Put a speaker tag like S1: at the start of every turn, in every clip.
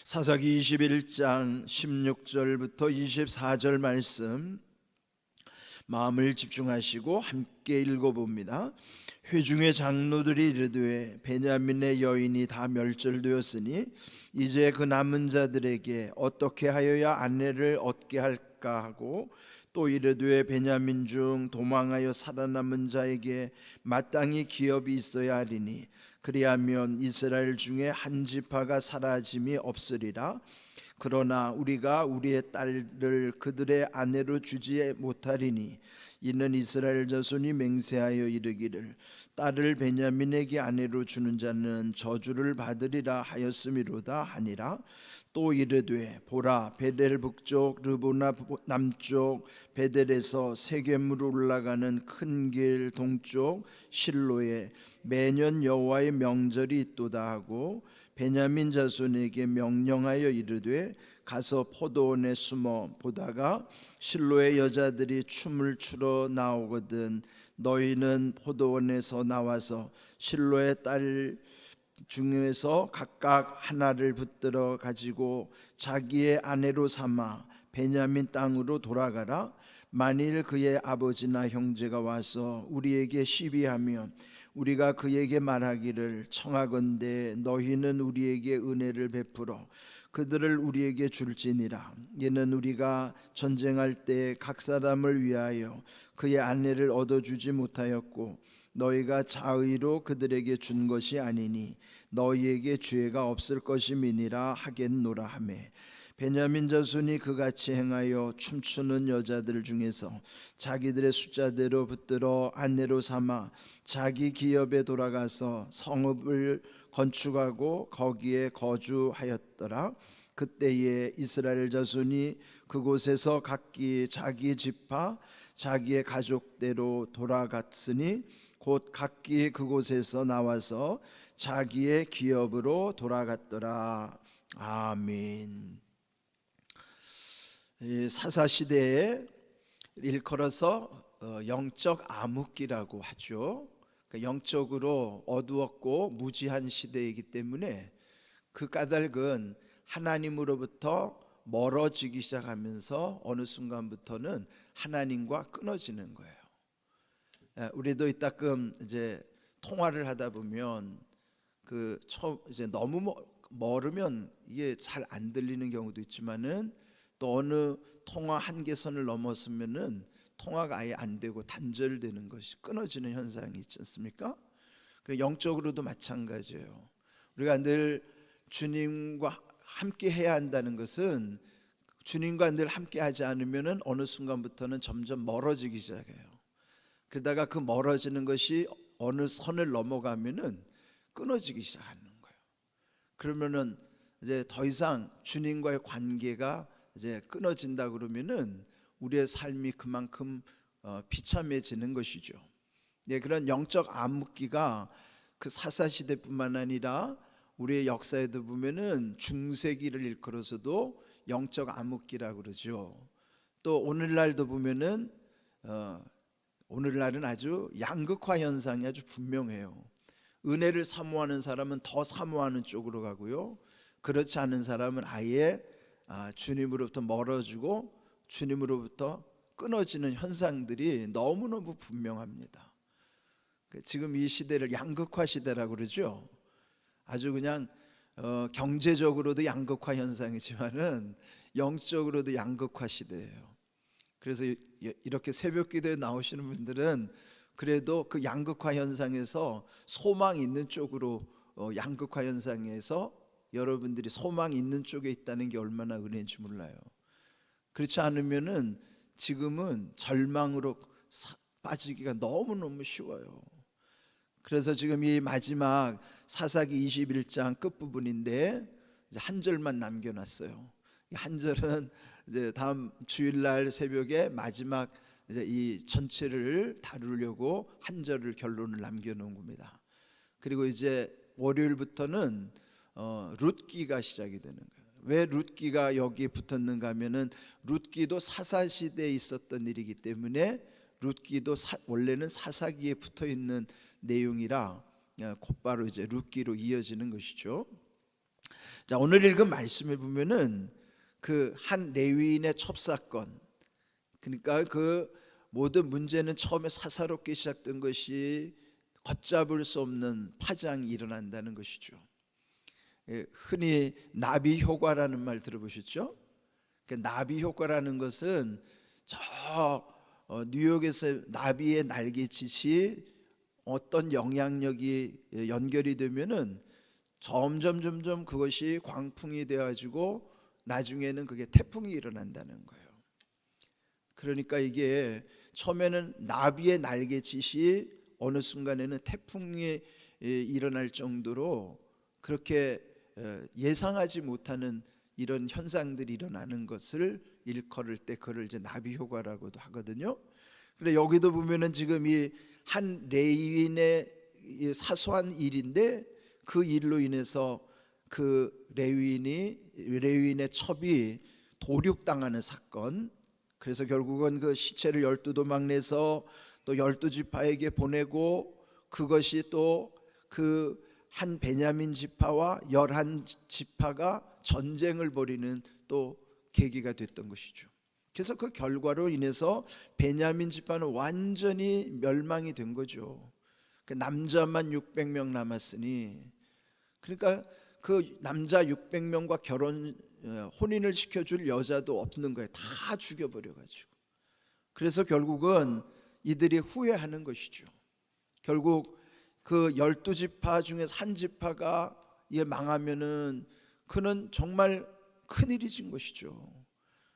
S1: 사사기 21장 16절부터 24절 말씀 마음을 집중하시고 함께 읽어봅니다. 회중의 장로들이 이르되 베냐민의 여인이 다 멸절되었으니 이제 그 남은 자들에게 어떻게 하여야 아내를 얻게 할까 하고, 또 이르되 베냐민 중 도망하여 살아남은 자에게 마땅히 기업이 있어야 하리니 그리하면 이스라엘 중에 한 지파가 사라짐이 없으리라. 그러나 우리가 우리의 딸을 그들의 아내로 주지 못하리니 이는 이스라엘 자손이 맹세하여 이르기를 딸을 베냐민에게 아내로 주는 자는 저주를 받으리라 하였음이로다 하니라. 또 이르되 보라, 베델 북쪽 르보나 남쪽 베델에서 세겜으로 올라가는 큰 길 동쪽 실로에 매년 여호와의 명절이 있도다 하고, 베냐민 자손에게 명령하여 이르되 가서 포도원에 숨어 보다가 실로의 여자들이 춤을 추러 나오거든 너희는 포도원에서 나와서 실로의 딸 중에서 각각 하나를 붙들어 가지고 자기의 아내로 삼아 베냐민 땅으로 돌아가라. 만일 그의 아버지나 형제가 와서 우리에게 시비하면 우리가 그에게 말하기를 청하건대 너희는 우리에게 은혜를 베풀어 그들을 우리에게 줄지니라. 이는 우리가 전쟁할 때 각 사람을 위하여 그의 아내를 얻어주지 못하였고 너희가 자의로 그들에게 준 것이 아니니 너희에게 죄가 없을 것임이니라 하겠노라 하매, 베냐민 자손이 그같이 행하여 춤추는 여자들 중에서 자기들의 숫자대로 붙들어 아내로 삼아 자기 기업에 돌아가서 성읍을 건축하고 거기에 거주하였더라. 그때에 이스라엘 자손이 그곳에서 각기 자기 지파 자기의 가족대로 돌아갔으니 곧 각기 그곳에서 나와서 자기의 기업으로 돌아갔더라. 아멘. 사사시대에 일컬어서 영적 암흑기라고 하죠. 그러니까 영적으로 어두웠고 무지한 시대이기 때문에 그 까닭은 하나님으로부터 멀어지기 시작하면서 어느 순간부터는 하나님과 끊어지는 거예요. 우리도 이따금 이제 통화를 하다 보면 이제 너무 멀으면 이게 잘 안 들리는 경우도 있지만은 또 어느 통화 한계선을 넘었으면은 통화가 아예 안 되고 단절되는 것이 끊어지는 현상이 있지 않습니까? 영적으로도 마찬가지예요. 우리가 늘 주님과 함께 해야 한다는 것은 주님과 늘 함께 하지 않으면은 어느 순간부터는 점점 멀어지기 시작해요. 그러다가 그 멀어지는 것이 어느 선을 넘어가면은 끊어지기 시작하는 거예요. 그러면은 이제 더 이상 주님과의 관계가 이제 끊어진다 그러면은 우리의 삶이 그만큼 비참해지는 것이죠. 네, 그런 영적 암흑기가 그 사사 시대뿐만 아니라 우리의 역사에도 보면은 중세기를 일컬어서도 영적 암흑기라고 그러죠. 또 오늘날도 보면은 오늘날은 아주 양극화 현상이 아주 분명해요. 은혜를 사모하는 사람은 더 사모하는 쪽으로 가고요, 그렇지 않은 사람은 아예 주님으로부터 멀어지고 주님으로부터 끊어지는 현상들이 너무너무 분명합니다. 지금 이 시대를 양극화 시대라고 그러죠. 아주 그냥 경제적으로도 양극화 현상이지만은 영적으로도 양극화 시대예요. 그래서 이렇게 새벽 기도에 나오시는 분들은 그래도 그 양극화 현상에서 소망이 있는 쪽으로, 양극화 현상에서 여러분들이 소망이 있는 쪽에 있다는 게 얼마나 은혜인지 몰라요. 그렇지 않으면은 지금은 절망으로 빠지기가 너무너무 쉬워요. 그래서 지금 이 마지막 사사기 21장 끝부분인데 이제 한 절만 남겨놨어요. 이 한 절은 이제 다음 주일날 새벽에 마지막 이제 이 전체를 다루려고 한 절을 결론을 남겨놓은 겁니다. 그리고 이제 월요일부터는 룻기가 시작이 되는 거예요. 왜 룻기가 여기에 붙었는가 하면은 룻기도 사사 시대에 있었던 일이기 때문에 룻기도 원래는 사사기에 붙어 있는 내용이라 곧바로 이제 룻기로 이어지는 것이죠. 자, 오늘 읽은 말씀에 보면은 그 한 레위인의 첩사건, 그러니까 그 모든 문제는 처음에 사사롭게 시작된 것이 걷잡을 수 없는 파장이 일어난다는 것이죠. 흔히 나비 효과라는 말 들어보셨죠? 나비 효과라는 것은 저 뉴욕에서 나비의 날개짓이 어떤 영향력이 연결이 되면은 점점 그것이 광풍이 되어 가지고 나중에는 그게 태풍이 일어난다는 거예요. 그러니까 이게 처음에는 나비의 날개짓이 어느 순간에는 태풍이 일어날 정도로 그렇게 예상하지 못하는 이런 현상들이 일어나는 것을 일컬을 때 그걸 이제 나비 효과라고도 하거든요. 근데 여기도 보면은 지금 이 한 레위인의 사소한 일인데 그 일로 인해서 그 레위인의 첩이 도륙당하는 사건. 그래서 결국은 그 시체를 12도막 내서 또 12지파에게 보내고, 그것이 또 그 한 베냐민 지파와 11지파가 전쟁을 벌이는 또 계기가 됐던 것이죠. 그래서 그 결과로 인해서 베냐민 지파는 완전히 멸망이 된 거죠. 그 남자만 600명 남았으니, 그러니까 그 남자 600명과 혼인을 시켜줄 여자도 없는 거예요. 다 죽여버려가지고. 그래서 결국은 이들이 후회하는 것이죠. 결국 그 12지파 중에서 한 지파가 이게 망하면은 그는 정말 큰일이 진 것이죠.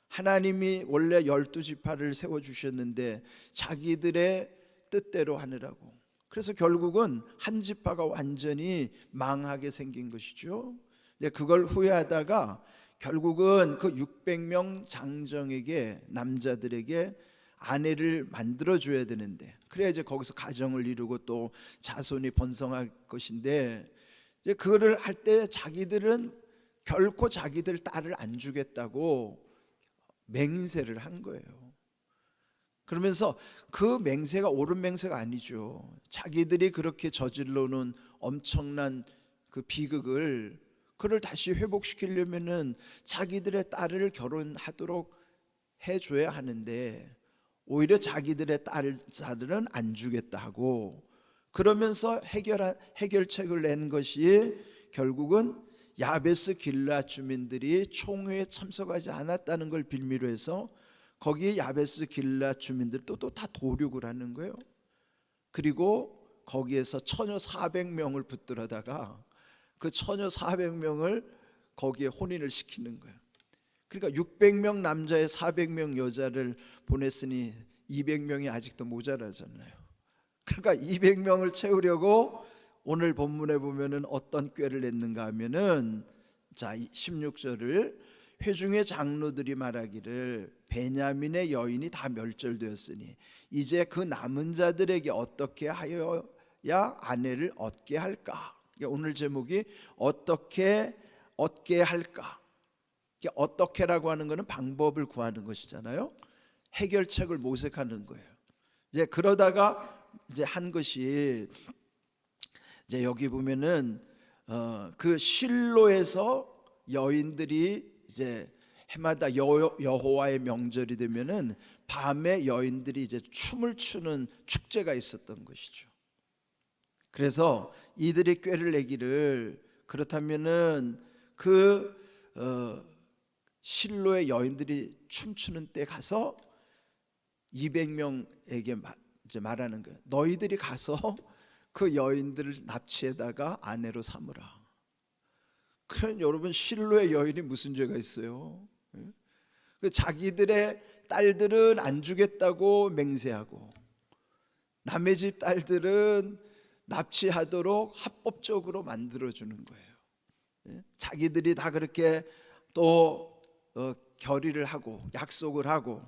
S1: 하나님이 원래 12지파를 세워주셨는데 자기들의 뜻대로 하느라고. 그래서 결국은 한 지파가 완전히 망하게 생긴 것이죠. 그걸 후회하다가 결국은 그 600명 장정에게, 남자들에게 아내를 만들어줘야 되는데, 그래야 이제 거기서 가정을 이루고 또 자손이 번성할 것인데, 이제 그거를 할 때 자기들은 결코 자기들 딸을 안 주겠다고 맹세를 한 거예요. 그러면서 그 맹세가 옳은 맹세가 아니죠. 자기들이 그렇게 저질러 놓은 엄청난 그 비극을, 그를 다시 회복시키려면은 자기들의 딸을 결혼하도록 해줘야 하는데, 오히려 자기들의 딸들은 안 주겠다 하고, 그러면서 해결책을 낸 것이 결국은 야베스 길라 주민들이 총회에 참석하지 않았다는 걸 빌미로 해서 거기에 야베스 길라 주민들도 또 다 도륙을 하는 거예요. 그리고 거기에서 처녀 400명을 붙들어다가 그 처녀 400명을 거기에 혼인을 시키는 거예요. 그러니까 600명 남자에 400명 여자를 보냈으니 200명이 아직도 모자라잖아요. 그러니까 200명을 채우려고 오늘 본문에 보면은 어떤 꾀를 냈는가 하면은, 자 16절을, 회중의 장로들이 말하기를 베냐민의 여인이 다 멸절되었으니 이제 그 남은 자들에게 어떻게 하여야 아내를 얻게 할까. 오늘 제목이 어떻게 얻게 할까. 어떻게라고 하는 것은 방법을 구하는 것이잖아요. 해결책을 모색하는 거예요. 이제 그러다가 이제 한 것이, 이제 여기 보면은 그 실로에서 여인들이 이제 해마다 여호와의 명절이 되면은 밤에 여인들이 이제 춤을 추는 축제가 있었던 것이죠. 그래서 이들이 꾀를 내기를, 그렇다면은 그 실로의 여인들이 춤추는 때 가서 200명에게 이제 말하는 거예요. 너희들이 가서 그 여인들을 납치해다가 아내로 삼으라. 그럼 여러분, 실로의 여인이 무슨 죄가 있어요? 자기들의 딸들은 안 주겠다고 맹세하고 남의 집 딸들은 납치하도록 합법적으로 만들어주는 거예요. 자기들이 다 그렇게 또 결의를 하고 약속을 하고,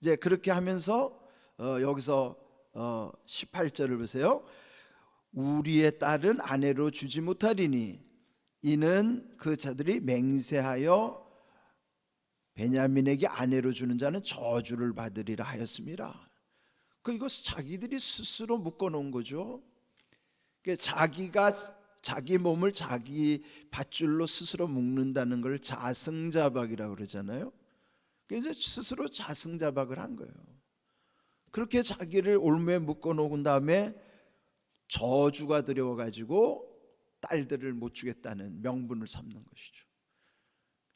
S1: 이제 그렇게 하면서 여기서 18절을 보세요. 우리의 딸은 아내로 주지 못하리니 이는 그 자들이 맹세하여 베냐민에게 아내로 주는 자는 저주를 받으리라 하였습니다. 이거 자기들이 스스로 묶어놓은 거죠. 자기가 자기 몸을 자기 밧줄로 스스로 묶는다는 걸 자승자박이라고 그러잖아요. 그래서 스스로 자승자박을 한 거예요. 그렇게 자기를 올무에 묶어 놓은 다음에 저주가 들여와가지고 딸들을 못 주겠다는 명분을 삼는 것이죠.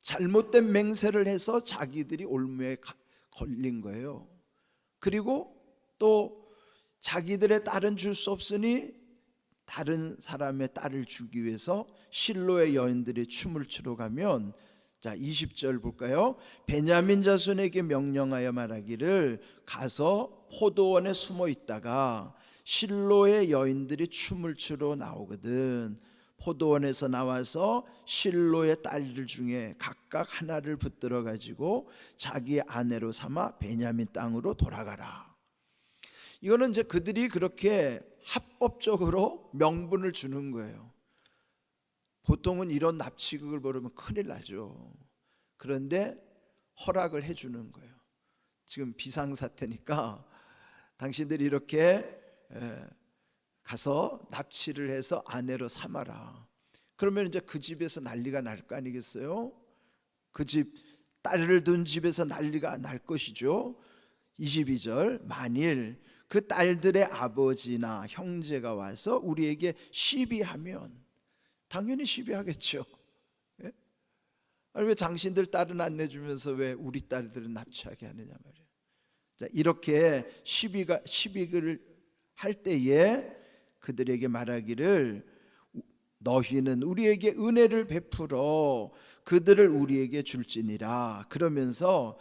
S1: 잘못된 맹세를 해서 자기들이 올무에 걸린 거예요. 그리고 또 자기들의 딸은 줄 수 없으니 다른 사람의 딸을 주기 위해서 실로의 여인들이 춤을 추러 가면, 자 20절 볼까요? 베냐민 자손에게 명령하여 말하기를 가서 포도원에 숨어 있다가 실로의 여인들이 춤을 추러 나오거든 포도원에서 나와서 실로의 딸들 중에 각각 하나를 붙들어 가지고 자기 아내로 삼아 베냐민 땅으로 돌아가라. 이거는 이제 그들이 그렇게 합법적으로 명분을 주는 거예요. 보통은 이런 납치극을 벌이면 큰일 나죠. 그런데 허락을 해주는 거예요. 지금 비상사태니까 당신들이 이렇게 가서 납치를 해서 아내로 삼아라. 그러면 이제 그 집에서 난리가 날 거 아니겠어요? 그 집, 딸을 둔 집에서 난리가 날 것이죠. 22절, 만일 그 딸들의 아버지나 형제가 와서 우리에게 시비하면, 당연히 시비하겠죠. 예? 아니 왜 당신들 딸은 안 내주면서 왜 우리 딸들은 납치하게 하느냐 말이에요. 자, 이렇게 시비를 할 때에 그들에게 말하기를 너희는 우리에게 은혜를 베풀어 그들을 우리에게 줄지니라. 그러면서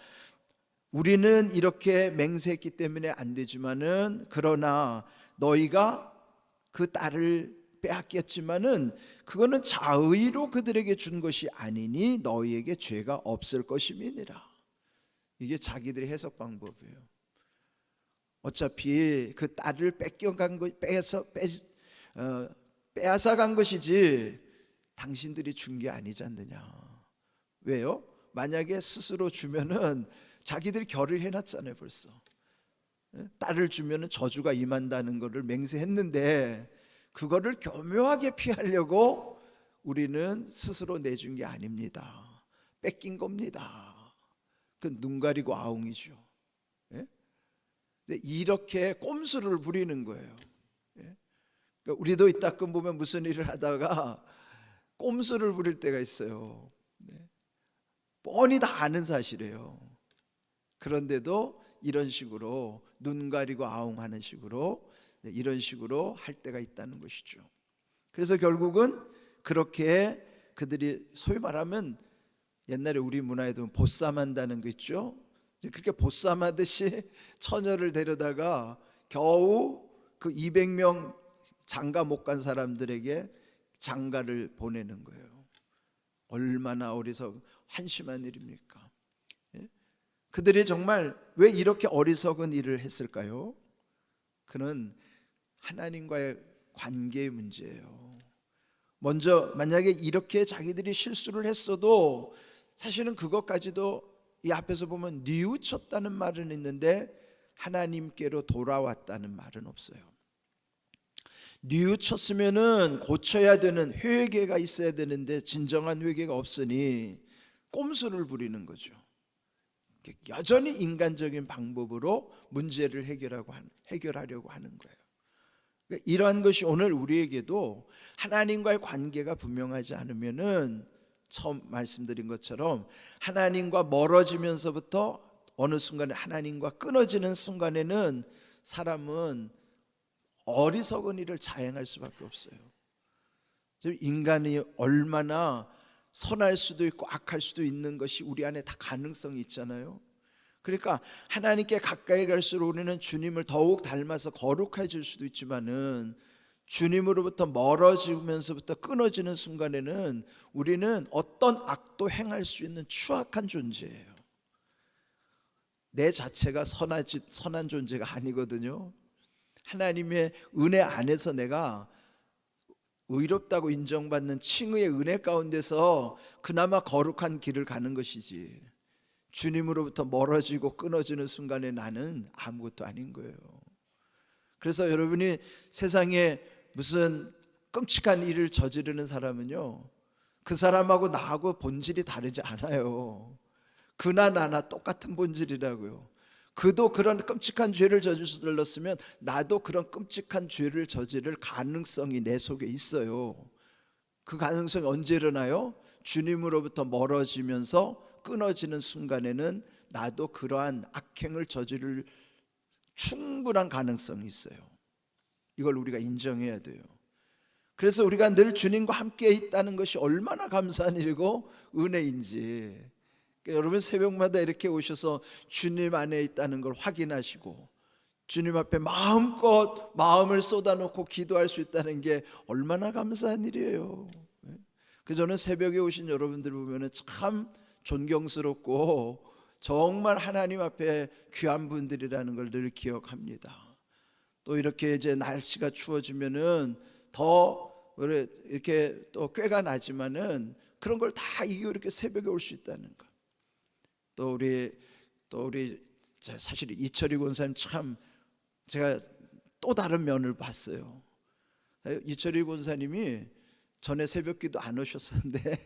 S1: 우리는 이렇게 맹세했기 때문에 안 되지만은, 그러나 너희가 그 딸을 빼앗겼지만은 그거는 자의로 그들에게 준 것이 아니니 너희에게 죄가 없을 것임이니라. 이게 자기들의 해석 방법이에요. 어차피 그 딸을 빼앗아 간 것이지 당신들이 준 게 아니지 않느냐. 왜요? 만약에 스스로 주면은 자기들이 결의를 해놨잖아요. 벌써 딸을 주면은 저주가 임한다는 것을 맹세했는데 그거를 교묘하게 피하려고 우리는 스스로 내준 게 아닙니다. 뺏긴 겁니다. 그 눈 가리고 아웅이죠. 예? 이렇게 꼼수를 부리는 거예요. 예? 그러니까 우리도 이따금 보면 무슨 일을 하다가 꼼수를 부릴 때가 있어요. 네. 뻔히 다 아는 사실이에요. 그런데도 이런 식으로 눈 가리고 아웅하는 식으로, 이런 식으로 할 때가 있다는 것이죠. 그래서 결국은 그렇게 그들이 소위 말하면 옛날에 우리 문화에도 보쌈한다는 거 있죠. 그렇게 보쌈하듯이 처녀를 데려다가 겨우 그 200명 장가 못 간 사람들에게 장가를 보내는 거예요. 얼마나 어리석은 한심한 일입니까? 그들이 정말 왜 이렇게 어리석은 일을 했을까요? 그는 하나님과의 관계의 문제예요. 먼저 만약에 이렇게 자기들이 실수를 했어도 사실은 그것까지도 이 앞에서 보면 뉘우쳤다는 말은 있는데 하나님께로 돌아왔다는 말은 없어요. 뉘우쳤으면은 고쳐야 되는 회개가 있어야 되는데 진정한 회개가 없으니 꼼수를 부리는 거죠. 여전히 인간적인 방법으로 문제를 해결하려고 하는 거예요. 그러니까 이러한 것이 오늘 우리에게도 하나님과의 관계가 분명하지 않으면은 처음 말씀드린 것처럼 하나님과 멀어지면서부터 어느 순간에 하나님과 끊어지는 순간에는 사람은 어리석은 일을 자행할 수밖에 없어요. 인간이 얼마나 선할 수도 있고 악할 수도 있는 것이 우리 안에 다 가능성이 있잖아요. 그러니까 하나님께 가까이 갈수록 우리는 주님을 더욱 닮아서 거룩해질 수도 있지만은 주님으로부터 멀어지면서부터 끊어지는 순간에는 우리는 어떤 악도 행할 수 있는 추악한 존재예요. 내 자체가 선한 존재가 아니거든요. 하나님의 은혜 안에서 내가 의롭다고 인정받는 칭의의 은혜 가운데서 그나마 거룩한 길을 가는 것이지, 주님으로부터 멀어지고 끊어지는 순간에 나는 아무것도 아닌 거예요. 그래서 여러분이 세상에 무슨 끔찍한 일을 저지르는 사람은요, 그 사람하고 나하고 본질이 다르지 않아요. 그나 나나 똑같은 본질이라고요. 그도 그런 끔찍한 죄를 저질렀으면 나도 그런 끔찍한 죄를 저지를 가능성이 내 속에 있어요. 그 가능성이 언제 일어나요? 주님으로부터 멀어지면서 끊어지는 순간에는 나도 그러한 악행을 저지를 충분한 가능성이 있어요. 이걸 우리가 인정해야 돼요. 그래서 우리가 늘 주님과 함께 있다는 것이 얼마나 감사한 일이고 은혜인지, 여러분 새벽마다 이렇게 오셔서 주님 안에 있다는 걸 확인하시고 주님 앞에 마음껏 마음을 쏟아놓고 기도할 수 있다는 게 얼마나 감사한 일이에요. 그래서 저는 새벽에 오신 여러분들 보면 참 존경스럽고 정말 하나님 앞에 귀한 분들이라는 걸 늘 기억합니다. 또 이렇게 이제 날씨가 추워지면은 더 이렇게 또 꾀가 나지만은 그런 걸 다 이기고 이렇게 새벽에 올 수 있다는 것. 또 우리 사실 이철희 권사님 참 제가 또 다른 면을 봤어요. 이철희 권사님이 전에 새벽기도 안 오셨었는데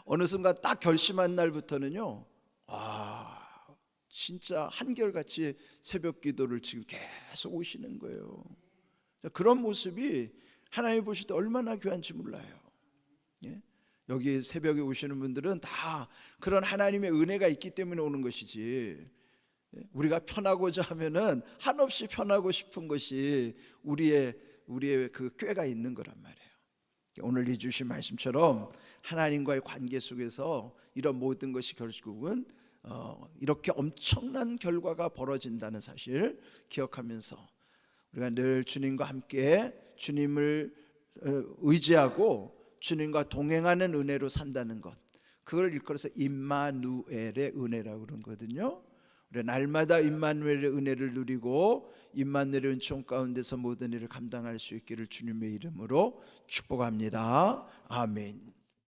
S1: 어느 순간 딱 결심한 날부터는요, 진짜 한결같이 새벽기도를 지금 계속 오시는 거예요. 그런 모습이 하나님 보실 때 얼마나 귀한지 몰라요. 예? 여기 새벽에 오시는 분들은 다 그런 하나님의 은혜가 있기 때문에 오는 것이지, 우리가 편하고자 하면은 한없이 편하고 싶은 것이 우리의 그 꾀가 있는 거란 말이에요. 오늘 이 주신 말씀처럼 하나님과의 관계 속에서 이런 모든 것이 결국은 이렇게 엄청난 결과가 벌어진다는 사실 기억하면서 우리가 늘 주님과 함께 주님을 의지하고 주님과 동행하는 은혜로 산다는 것, 그걸 일컬어서 임마누엘의 은혜라고 그러거든요. 우리 날마다 임마누엘의 은혜를 누리고 임마누엘의 은총 가운데서 모든 일을 감당할 수 있기를 주님의 이름으로 축복합니다. 아멘.